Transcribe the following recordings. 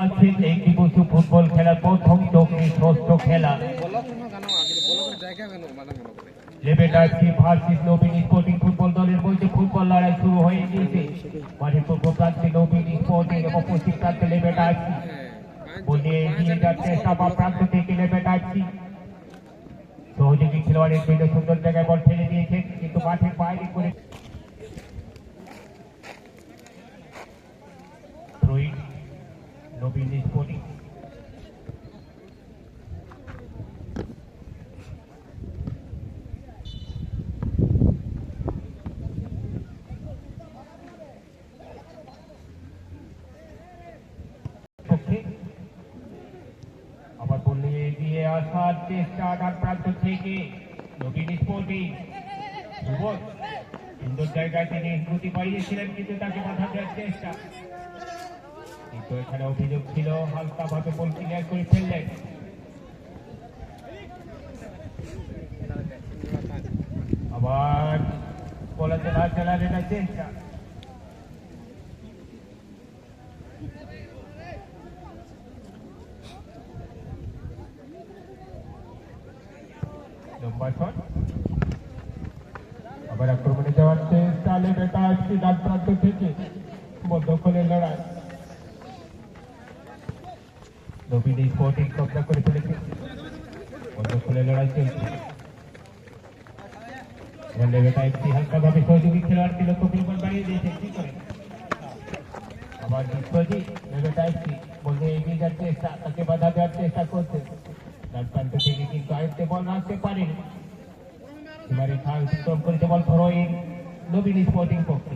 একটি বস্তু ফুটবল খেলার প্রথম চোখে ষষ্ঠ খেলা লেবেটার্সি ভার্সেস নবীন স্পোর্টিং ফুটবল দলের মধ্যে ফুটবল লড়াই শুরু হয়ে গিয়েছে। মাঠের পূর্ব প্রান্তে নবীন স্পোর্টিং এবং পশ্চিম প্রান্তে লেবেটার্সি বলে এগিয়ে যাচ্ছে সভা প্রান্ত থেকে লেবেটার্সি। সহযোগী খেলোয়াড়ের জন্য সুন্দর জায়গায় বল ফেলে দিয়েছেন, কিন্তু মাঠের বাইরে করে নবীন স্পোর্টিং। আবার বললে এগিয়ে আসার চেষ্টা ডান প্রান্ত থেকে নবীন স্পোর্টিং। সুন্দর জায়গায় তিনি গতি বাড়িয়েছিলেন, কিন্তু তাকে বাধা দেওয়ার চেষ্টা, কিন্তু এখানে অভিযোগ ছিল হালকা ভাবে বল ক্লিয়ার করে ফেললেন। আবার বলা চালালেন চেষ্টা, লম্বা শট। আবার আক্রমণে যাওয়ার চেষ্টা লেবেটার্সি ডান প্রান্ত থেকে বল দখলের লড়াই। নবীন স্পোর্টিং কবজা করে ফেলেছে, বল দখলের লড়াই চলছে। লেবেটার্সি হালকা ভাবে সহযোগী খেলোয়াড়কে লক্ষ্য করে বল বাড়িয়ে দিয়েছে, কি করে আবার বিশ্বজিৎ লেবেটার্সি বলতে এগিয়ে যাওয়ার চেষ্টা, তাকে বাধা দেওয়ার চেষ্টা করছে ডান প্রান্ত থেকে, কিন্তু আয়ত্তে বল রাখতে পারেন। এবারে খাল অতিক্রম করেছে বল থ্রোইন নবীন স্পোর্টিং পক্ষে।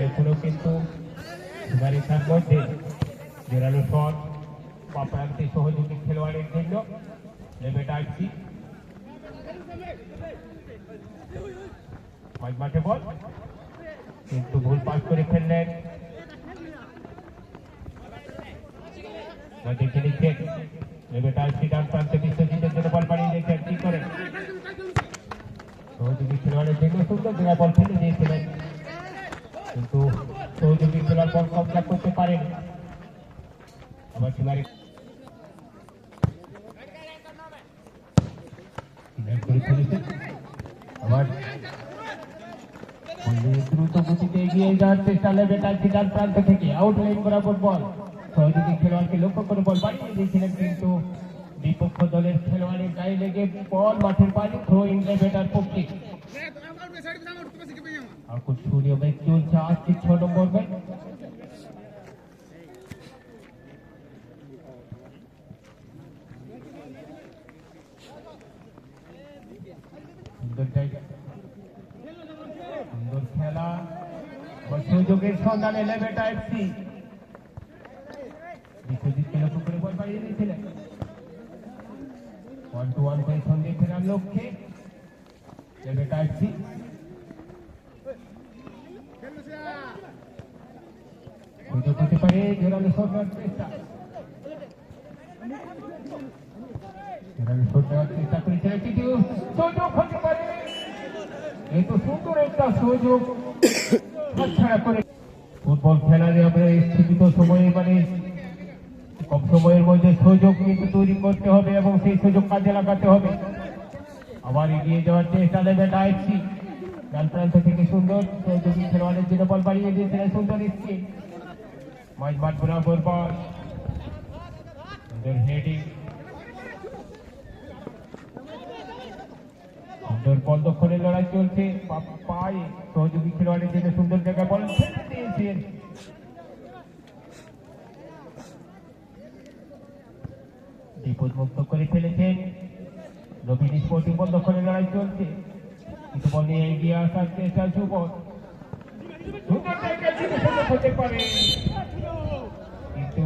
এখনো কিন্তু এবারে তার মধ্যে জোরালো শট বা প্রান্তে সহযোগী খেলোয়াড়ের জন্য লেবেটার্সি। মাঠে বল, কিন্তু ভুল পাস করে ফেললেন। দেখে নিচ্ছেন লেবেটার্সি ডান প্রান্তে বিশ্বজিতের জন্য বল বাড়িয়ে দিয়েছেন, কি করে সহযোগী খেলোয়াড়ের জন্য সুন্দর জায়গায় বল ফেলে দিয়েছিলেন, কিন্তু সহযোগী খেলোয়াড় বল কবজা করতে পারেন। আবার সীমারে আবার দ্রুত গতিতে এগিয়ে যাওয়ার চেষ্টা লেবেটার্সি ডান প্রান্ত থেকে আউট লাইন বরাবর বল সহযোগী খেলোয়াড়কে লক্ষ্য করে বল বাড়িয়ে দিয়েছিলেন, কিন্তু বিপক্ষ দলের খেলোয়াড়ের গায়ে লেগে বল মাঠের বাইরে থ্রো ইন লেবেটার পক্ষে। আকর্ষণীয় ম্যাচ চলছে আজকে 6 নম্বর ম্যাচ। সুন্দর জায়গা, সুন্দর খেলা, সুযোগের সন্ধানে লেবেটার্সি বিশ্বজিৎকে লক্ষ্য করে বল বাড়িয়ে দিয়েছিলেন। 1-1 করে সঙ্গে ফেরার লক্ষ্যে লেবেটার্সি। সুযোগ হতে পারে জোরালো শট নেওয়ার চেষ্টা, জোরালো শট নেওয়ার চেষ্টা করেছিলেন, কিন্তু সুযোগ হতে পারে। এই তো সুন্দর একটা সুযোগ হাতছাড়া করে। ফুটবল খেলারে আমরা সীমিত সময়ে মানে কম সময়ের মধ্যে সুযোগ কিন্তু তৈরি করতে হবে এবং সেই সুযোগ কাজে লাগাতে হবে। আবার এগিয়ে যাওয়ার চেষ্টা লেবেটার্সি ডান প্রান্ত থেকে সুন্দর সহযোগী খেলোয়াড়ের জন্য বল বাড়িয়ে দিয়েছিলেন, সুন্দর স্কিল মাঠ বরাবর বল, সুন্দর হেডিং, সুন্দর বল দখলের লড়াই চলছে। পায়ে সহযোগী খেলোয়াড়ের জন্য সুন্দর জায়গায় বল ছেড়ে দিয়েছেন, বিপদমুক্ত করে ফেলেছেন নবীন স্পোর্টিং। বল দখলের লড়াই চলছে, কিন্তু বল নিয়ে এগিয়ে আসার চেষ্টা যুবক, সুন্দর জায়গায় হতে পারে, কিন্তু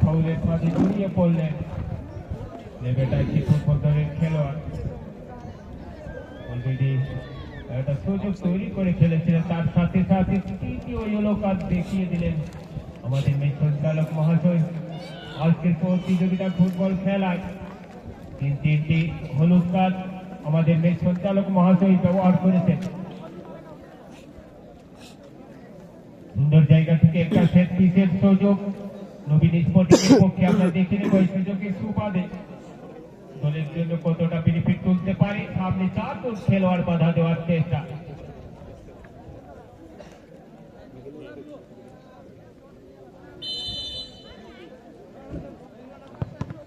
ফাউলের ফাঁদে জড়িয়ে পড়লেন লেবেটার্সি ফুটবল দলের খেলোয়াড়। অলরেডি একটা সুযোগ তৈরি করে খেলেছিলেন, তার সাথে সাথে তৃতীয় ইয়েলো কার্ড দেখিয়ে দিলেন আমাদের ম্যাচ সঞ্চালক মহাশয়। আজকের প্রতিযোগিতা ফুটবল খেলায় 3টি হলুদ কার্ড আমাদের ম্যাচ সঞ্চালক মহাশয় ব্যবহার করেছেন। জায়গা থেকে একটা সেট পিসের সুযোগ নবীন স্পোর্টিং এর পক্ষে আমরা দেখে নেব এই সুযোগের সুবাদে দলের জন্য কতটা বেনিফিট তুলতে পারে। সামনে 4 জন খেলোয়াড় বাধা দেওয়ার চেষ্টা,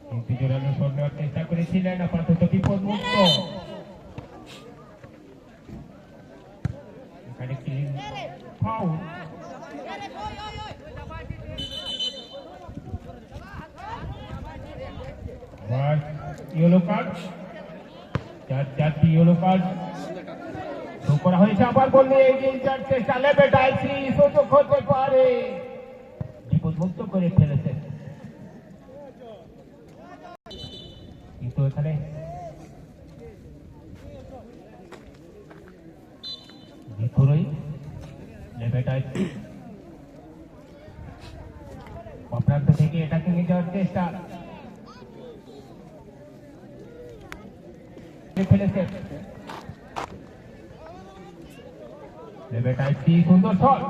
কিন্তু জোরালো শট নেওয়ার চেষ্টা করেছিলেন, আপাতত বিপদ মুক্ত। এখানে ক্লিন ফাউল, ইয়েলো কার্ড, 4টি ইয়েলো কার্ড করা হয়েছে। আবার বললে এগিয়ে যাওয়ার চেষ্টা, লেবে ডাইসি সুযোগ হতে পারে, বিপদ মুক্ত করে ফেলেছে। কিন্তু এখানে ভিতরেই লেবে ডাইসি অপ্রান্ত থেকে এটাকে নিয়ে যাওয়ার চেষ্টা ফেলেছে। সুন্দর শট,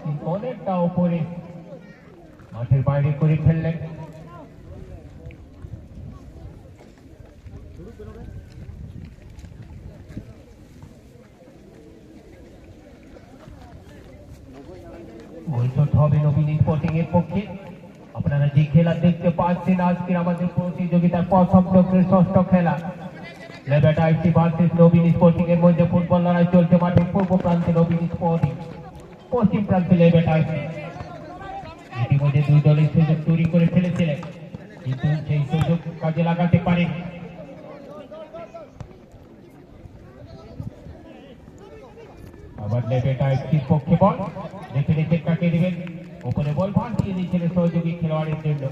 কিন্তু অনেকটা উপরে মাঠের বাইরে করে ফেললেন। বৈঠক হবে নবীন স্পোর্টিং এর পক্ষে। আপনারা যে খেলা দেখতে পাচ্ছেন আজকের আমাদের প্রতিযোগিতার প্রথম চক্রের 6ষ্ঠ খেলা লেবেটা আইসি ভার্সেস নবীন স্পোর্টিং এর মধ্যে ফুটবল লড়াই চলছে। মাঠের পূর্ব প্রান্তে নবীন স্পোর্টিং, পশ্চিম প্রান্তে লেবেটা আইসি। ইতিমধ্যে দুই দলের সুযোগ তৈরি করে ফেলেছিলেন, কিন্তু সেই সুযোগ কাজে লাগাতে পারেন। আবার লেবেটা আইসির পক্ষে বল, দেখে দেখে কাকে দেবেন, উপরে বল ভাসিয়ে দিয়েছিলেন সহযোগী খেলোয়াড়ের জন্য।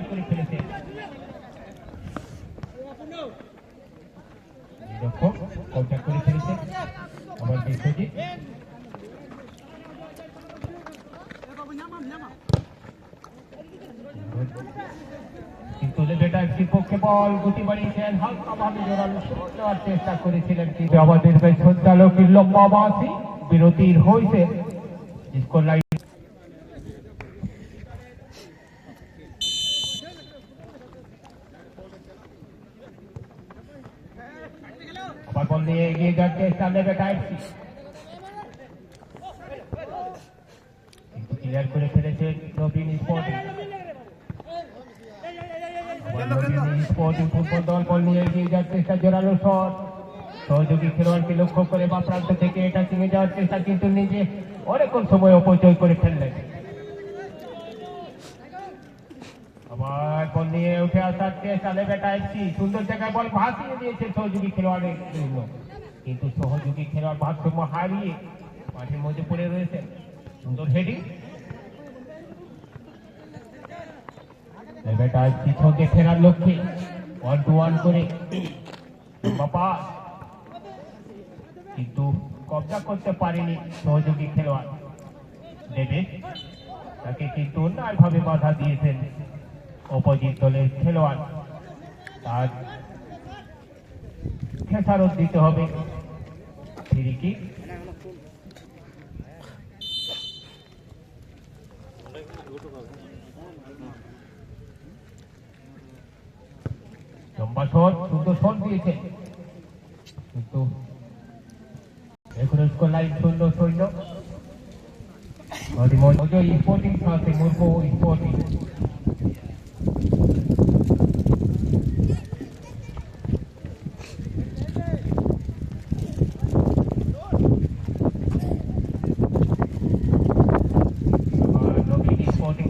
করে ফেলেছে করে ফেলেছে আবার বিশ্বজিৎ, কিন্তু লেবেটার পক্ষে বল গতি বাড়িয়েছেন, হালকা ভাবে জোরালো শট নেওয়ার চেষ্টা করেছিলেন, কিন্তু আমাদের সঞ্চালকের লম্বা বাঁশি বিরতির হয়েছে। স্কোর লাইন আবার বল নিয়ে এগিয়ে যাওয়ার চেষ্টা লেবেটা আইসি, কিন্তু ক্লিয়ার করে ফেলেছে নবীন স্পোর্টিং। স্পোর্টিং ফুটবল দল বল নিয়ে এগিয়ে যাওয়ার চেষ্টা, জোরালো শট, সহযোগী খেলোয়াড়কে লক্ষ্য করে বা প্রান্ত থেকে এটা চিনে যাওয়ার চেষ্টা, কিন্তু নিজে অনেকক্ষণ সময় অপচয় করে ফেললেন। আবার বল নিয়ে উঠে আসার চেষ্টা লেবেটা আইসি, সুন্দর জায়গায় বল ভাসিয়ে দিয়েছে সহযোগী খেলোয়াড়ের জন্য, কিন্তু সহযোগী খেলোয়াড় ভারসাম্য হারিয়ে মাঠের মধ্যে পড়ে রয়েছে। সুন্দর হেডিং, লেবেটা আইসি ছন্দে ফেরার লক্ষ্যে 1-1 করে বাবা, কিন্তু কবজা করতে পারেনি সহযোগী খেলোয়াড় দেবে, তাকে কিন্তু অন্যায়ভাবে বাধা দিয়েছেন অপোজিট দলের খেলোয়াড়। তার খেসারত দিতে হবে। ফ্রি কিক, লম্বা শট, সুন্দর শট দিয়েছে, কিন্তু এখন স্কোর লাইন 0-0। স্পোর্টিং সাথে মুর্গ স্পোর্টিং,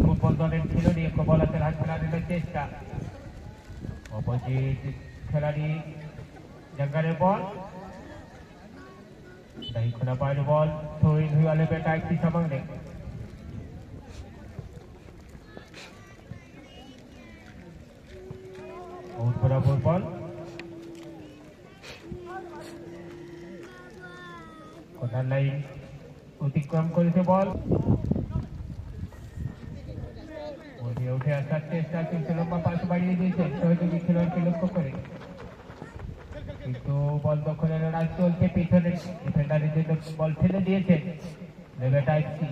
ফুটবল দলের খেলোয়াড়ি বলাতে হাত ফেরানোর চেষ্টা, অপোজিট খেলাড়ি জঙ্গালের বল, দাহিখোনা বাইরে বল থ্রোইন हुआ লেবেটা একটি সামনে, बहुत बराबर बल, কর্নার লাইন অতিক্রম করেছে বল, উঠে আসার চেষ্টা, কিন্তু লম্বা পাস বাড়িয়ে দিয়েছে সহযোগী খেলোয়াড়কে লক্ষ্য করে, কিন্তু বল দখলের লড়াই চলছে, পিছনে ডিফেন্ডারের জন্য বল ফেলে দিয়েছে লেবেটা এফসি।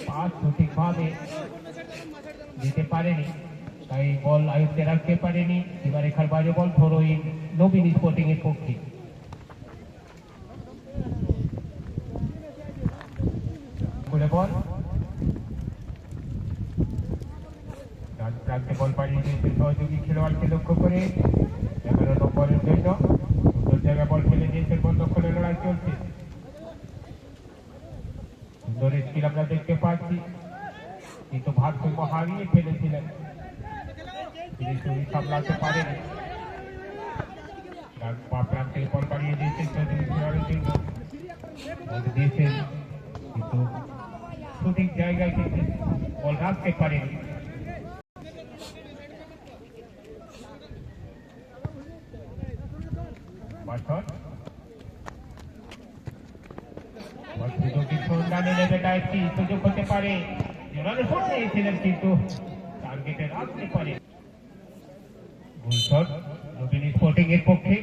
পাস সঠিকভাবে দিতে পারেনি, তাই বল আয়ত্তে রাখতে পারেনি। সীমারেখার বাইরে বল থ্রো-ইন নবীন স্পোর্টিং এর পক্ষে। বল ডান প্রান্তে বল পাঠিয়ে দিয়েছে সহযোগী খেলোয়াড়কে লক্ষ্য করে 11 নম্বরের জন্য সুন্দর জায়গায় বল ফেলে দিয়েছে। বল দখলের লড়াই চলছে, সুন্দর স্কিল আমরা দেখতে পাচ্ছি, কিন্তু ভারসাম্য হারিয়ে ফেলেছিলেন, তিনি শরীর সামলাতে পারেনি। প্রান্তে বল পাঠিয়ে দিয়েছেন চৌধুরী খেলোয়াড়ের জন্য, বল দিয়েছেন কিন্তু সঠিক জায়গায় কিন্তু বল রাখতে পারেনি। সুযোগ হতে পারে, নিয়েছিলেন কিন্তু টার্গেটে রাখতে পারে। নবীন স্পোর্টিং এর পক্ষে।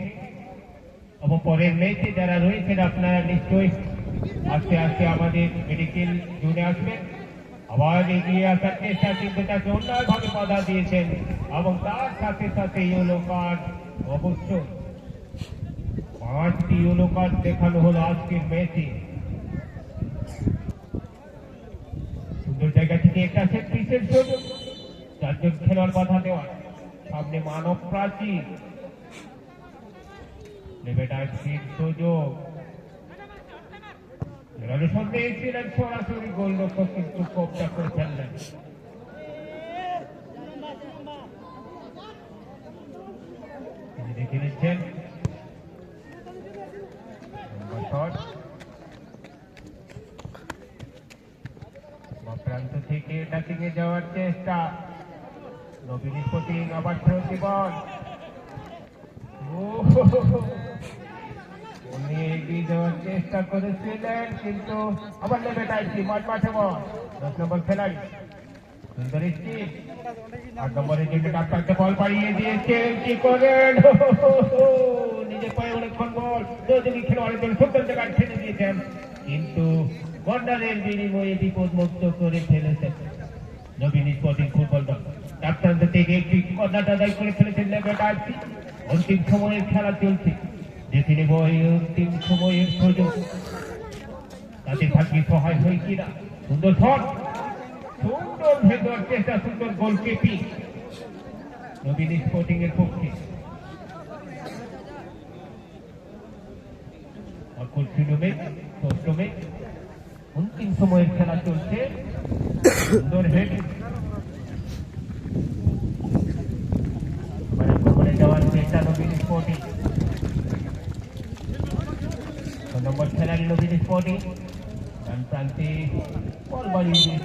এবং পরের ম্যাচে যারা রয়েছেন আপনারা নিশ্চয়ই আস্তে আস্তে আমাদের মেডিকেল জোনে আসবেন। আবার এগিয়ে আসার চেষ্টা, কিন্তু তাকে অন্যায়ভাবে বাধা দিয়েছেন এবং তার সাথে সাথে ইয়েলো কার্ড, অবশ্য 5টি ইয়েলো কার্ড দেখানো হলো আজকের ম্যাচে। সুন্দর জায়গা থেকে একটা সেট পিসের সুযোগ, 4 জন খেলোয়াড় বাধা দেওয়া, সামনে মানব প্রাচীর, সুযোগ সন্দেহ ছিলেন সরাসরি গোলরক্ষক, কিন্তু কবজা করে ফেললেন। তিনি দেখে নিচ্ছেন প্রান্ত থেকে ডাকিং এ যাওয়ার চেষ্টা, নবীন স্পোর্টিং আবার ফেরত বল, উনি এগিয়ে যাওয়ার চেষ্টা করেছিলেন, কিন্তু আবার লেবেটা এফসি মাঠে বল। 10 নম্বর খেলাড়ি সুন্দর স্কিল, 8 নম্বরের জন্য ডাক্তারকে বল পাড়িয়ে দিয়েছেন, কি করেন নিজে পায়ে অনেকক্ষণ বল যদি খেলোয়াড়ের জন্য সুন্দর জায়গায় ঠেলে দিয়েছেন, কিন্তু কর্নারের বিনিময়ে বিপদমুক্ত করে ফেলেছেন নবীন স্পোর্টিং ফুটবল দল। ডাক্তার থেকে একটি কর্নার আদায় করে ফেলেছেন লেবেটা এফসি। অন্তিম সময়ের খেলা চলছে, দেখে নেব এই অন্তিম সময়ের সুযোগ তাদের ভাগ্যে সহায় হয় কিনা। সুন্দর শট, সুন্দর ভেতর চেষ্টা, সুন্দর গোলকিপিং নবীন স্পোর্টিং এর পক্ষে। অন্তিম সময়ের খেলা চলছে, সুন্দর হেড যাওয়ার চেষ্টা নবীন স্পোর্টিং, নম্বর খেলাড়ি নবীন স্পোর্টিং ডান প্রান্তে বল বাড়িয়ে